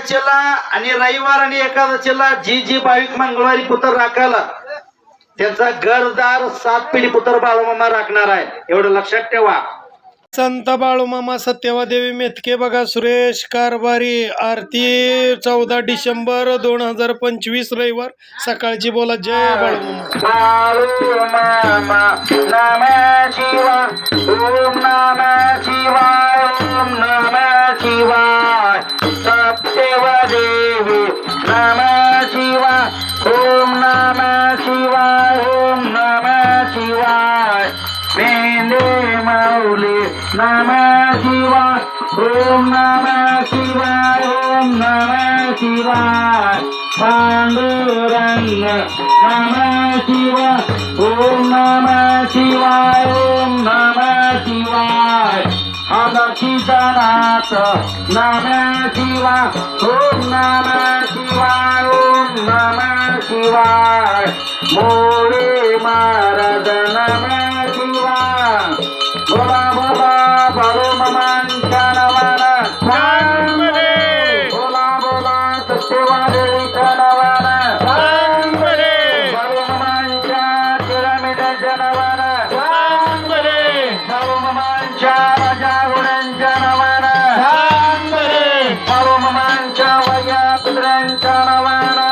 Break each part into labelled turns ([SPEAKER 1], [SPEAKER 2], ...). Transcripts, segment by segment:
[SPEAKER 1] चला आणि रविवार आणि एकादशीला जी जी भाविक मंगळवारी पुत्र राखायला त्यांचा घरदार 7 पिढी पुत्र बाळूमामा राखणार आहे, एवढं लक्षात ठेवा.
[SPEAKER 2] संत बाळूमामा सत्यवादेवी मेथके बघा सुरेश कारभारी आरती 14 डिसेंबर 2025 रविवार सकाळची. बोला जय बाळूमामा.
[SPEAKER 1] नमः शिवाय ओम नमः शिवाय ओम नमः शिवाय. सत्यवदेवी नमः शिवाय ओम नमः शिवाय ओम नमः शिवाय. मेंदे माऊली नमः शिवाय ओम नमः शिवाय ओम नमः शिवाय. पांडुरंग नमः शिवाय ओम नमः शिवाय ओम नमः शिवाय. अदक्षिणानाथ नमः शिवाय ओम नमः शिवाय ओम नमः शिवाय. मोरे महाराज नमः शिवाय. बोला बोला बाळूमामांच्या नावानं बोला बोला सत्यवादेवीच्या नावानं बाळूमामांच्या पिरामिडाच्या नावानं बाळूमामांच्या राजा घोड्यांच्या नावानं बाळूमामांच्या वया कुत्र्यांच्या नावानं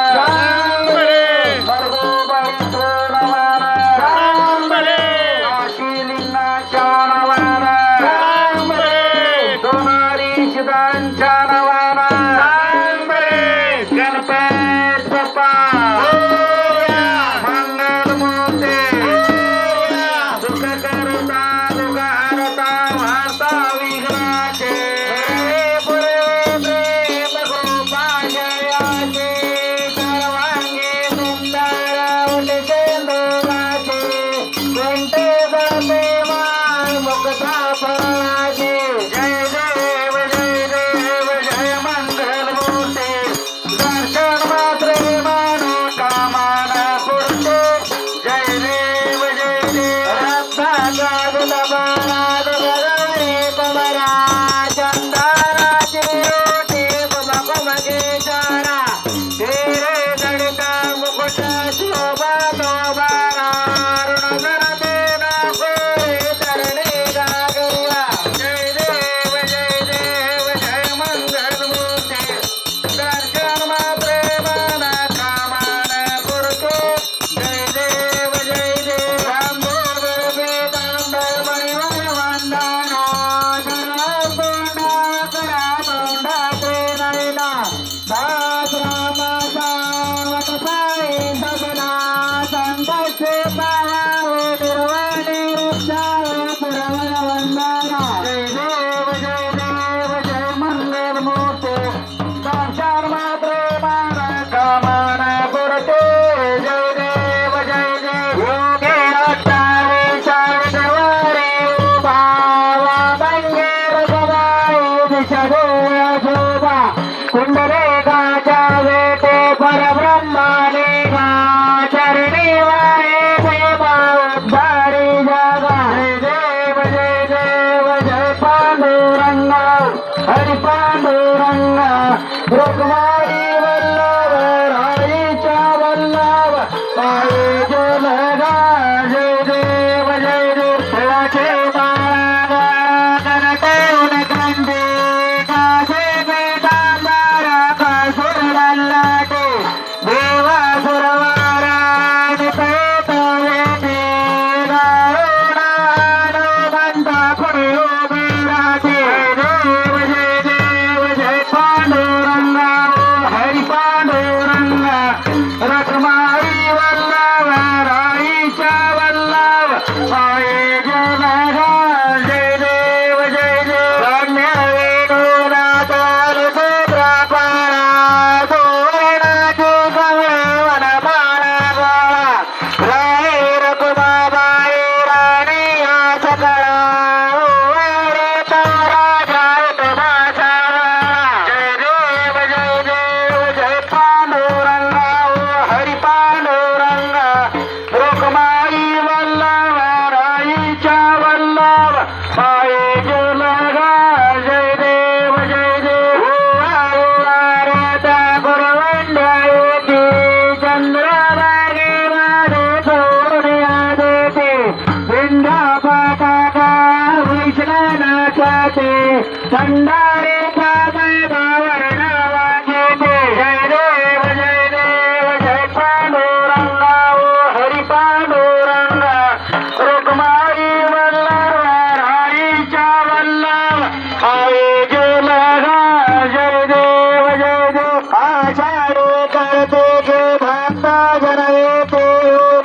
[SPEAKER 3] आषाढी करते जे भक्त जन येते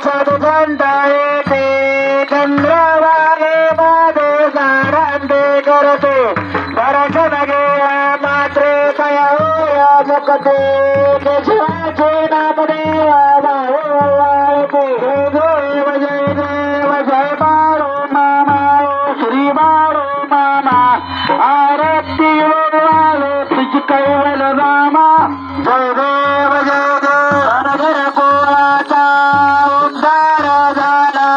[SPEAKER 3] साधू संत येते चंद्रभागे बाधे सारांते करते दर्शन घेया मात्रे कया होया मुकते केशवाचे नामदेवा वाळते जय देव जय बाळो मामा श्री बाळो मामा आरती वालो तुझ कैवल रामा जय देव अनगर कोळाचा उद्धार झाला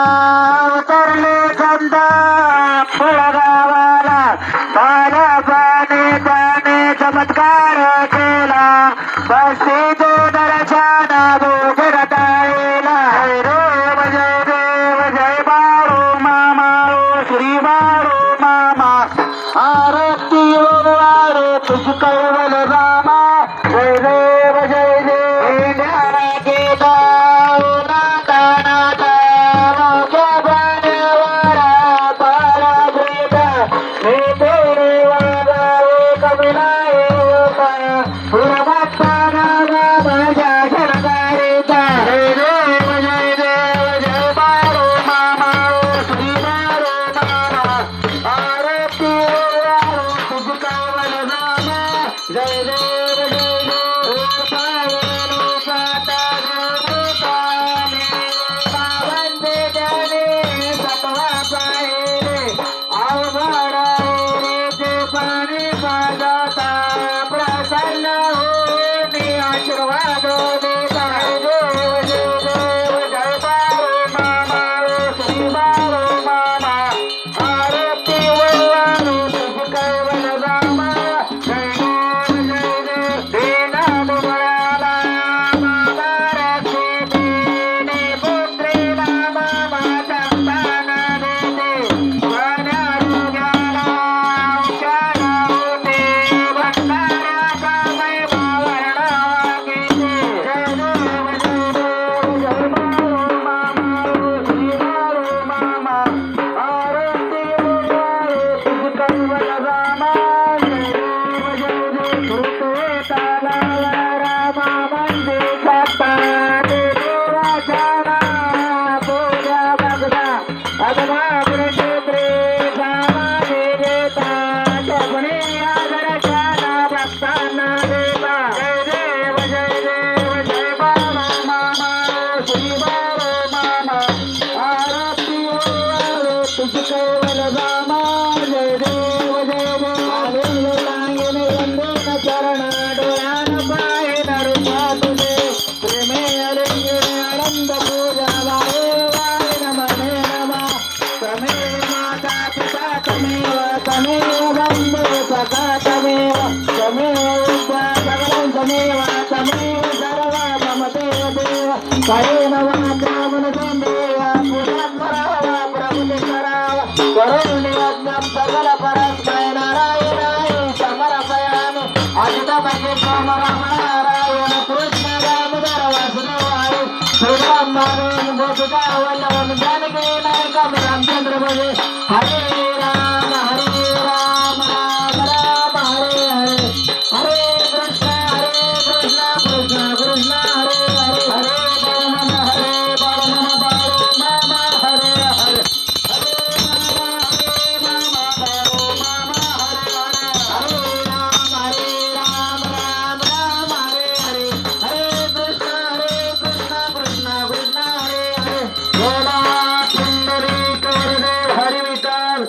[SPEAKER 3] उतरले संत फुलगावाला पाला पाने चमत्कार केला बस्तीचे दर्शन भोग रटाळेला जय देव जय बाळो मामा श्री बाळो मामा आरती वारो तुझ कैवल रामा जय देव ज्ञाना गेला नाता नाता मोठ्या प्राण्यावारा पाला प्रेता हे तेरे वागा कमी नाही होता पुरभक्ताना माझ्या शरणारीता जय देव जय बाळो मामा श्री बाळो मामा आरती वारो तुझ कैवल रामा जय देव पावनो पाता पाने पावंदे जाने सतवा पाहे अवघडा ते पाणी पाजाता प्रसन्न होने आशीर्वाद देता देव जय बाळो मामा श्री बाळो मामा आरती वारो तुझ कैवल रामा जय देव देना डोळ्याला मामा रक्षिते पुत्रीला मामा संतान देते आरोग्याला औषध होते भंडाऱ्याचा महिमा वर्णवा घेते जय देव जय बाळो मामा श्री बाळो मामा आरती वारो तुझ कैवल रामा जय देव कृपेताला रामा म्हणजे सत्ता देवाच्या पूजा बगदा अगमा क्षेत्रे रामा देता जपणे आदरशाना भक्तांना देता जय देव जय बाळो मामा श्री बाळो मामा आरती वारो तुझ कैवल रामा जय देव लांगेने वंदन चरण डोळ्यान पाहिन रूपा तुझे प्रेमे अलिंगने आनंद पूजा वाहे वाहे नमने नमा तमेव माता पिता तमेव बंधु सखा तमेव विद्या सकलं तमेव सर्व मम देव करेण वाचामन संदेवा पुराण करावा प्रभुने करावा करुण यज्ञम सकल परस्मै नारायणाय समर्पयामि अजित मगे सोम राम नारायण कृष्ण दामोदर वासुदेवाय श्रीराम गोपिका वल्लभ जानकी नायक रामचंद्र भजे हरे राम राम राम हरे हरे हरे कृष्ण कृष्ण कृष्ण हरे हरे हरे बाळ बाळो मामा हरे हरे हरे मामा बाळो मामा हरे हरे राम राम हरे हरे हरे कृष्ण कृष्ण कृष्ण हरे हरे बोला सुंदरी देव हरी विठ्ठल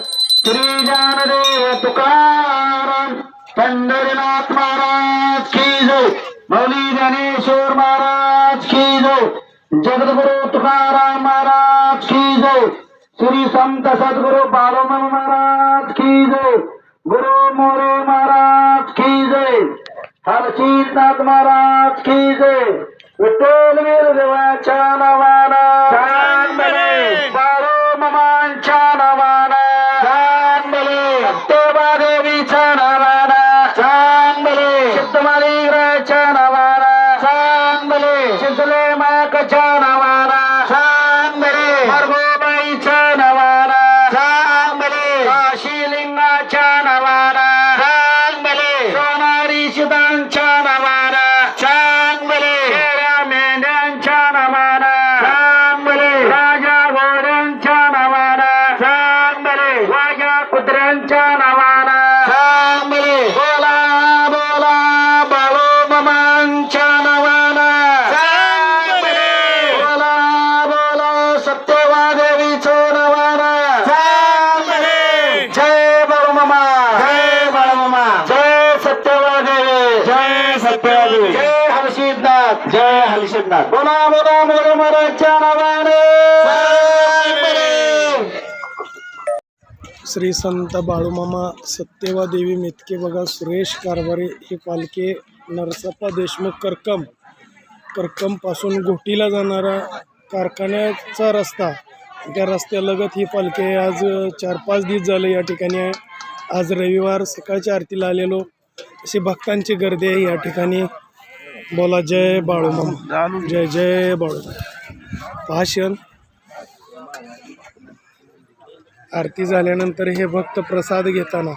[SPEAKER 3] श्री ज्ञानदेव तुकाराम पंढरीनाथ महाराज की जय मौली ज्ञानेश्वर महाराज की जय जगद्गुरु तुकाराम महाराज की जय श्री संत सद्गुरु बाळोमामा महाराज की जय गुरु मोरे महाराज की जय हरचितनाथ महाराज की जय विठ्ठल देवाच्या नावाला बाळोमामांच्या नावाला सत्यबा देवीच्या नावाला सिद्धमालिंगराच्या नावाला शिंदले माकच्या नावाला मरगोबाईच्या नावाला काशीलिंगाच्या नावाला सोनारी शिदांच्या नावाला जय हर्षिदनाथ जय हर्षिदनाथ बोला बोला मोरे महाराजच्या नावाने
[SPEAKER 2] श्री संत बाळूमामा सत्यवा देवी मेतके बघा सुरेश कारभारे ही पालखी नरसप्पा देशमुख करकम पासून घोटीला जाणारा कारखान्याचा रस्ता, त्या रस्त्यालगत ही पालखी आहे. आज 4-5 दिवस झाले या ठिकाणी आहे. आज रविवार सकाळच्या आरतीला आलेलो, अशी भक्तांची गर्दी आहे या ठिकाणी. बोला जय बाळूमामा, जय जय बाळूमामा. भाषण आरती झाल्यानंतर हे भक्त प्रसाद घेताना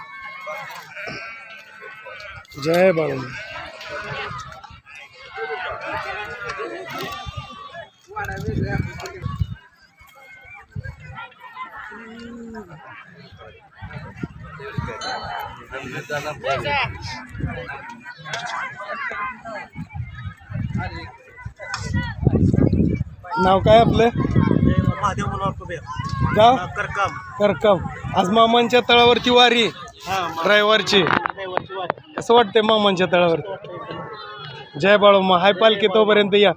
[SPEAKER 2] जय बाळूमामा. नाव काय आपलं? गाव करकम. आज मामांच्या तळावरती वारी रविवारची. कसं वाटतंय मामांच्या तळावरती? जय बाळूमामा. हाय पालखी तोपर्यंत या.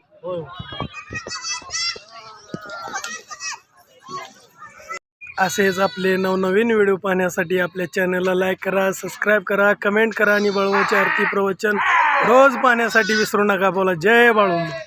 [SPEAKER 2] असेच आपले नवनवीन व्हिडिओ पाहण्यासाठी आपल्या चॅनलला लाईक करा, सबस्क्राईब करा, कमेंट करा आणि बाळूमामाची आरती प्रवचन रोज पाहण्यासाठी विसरू नका. बोला जय बाळूमामा.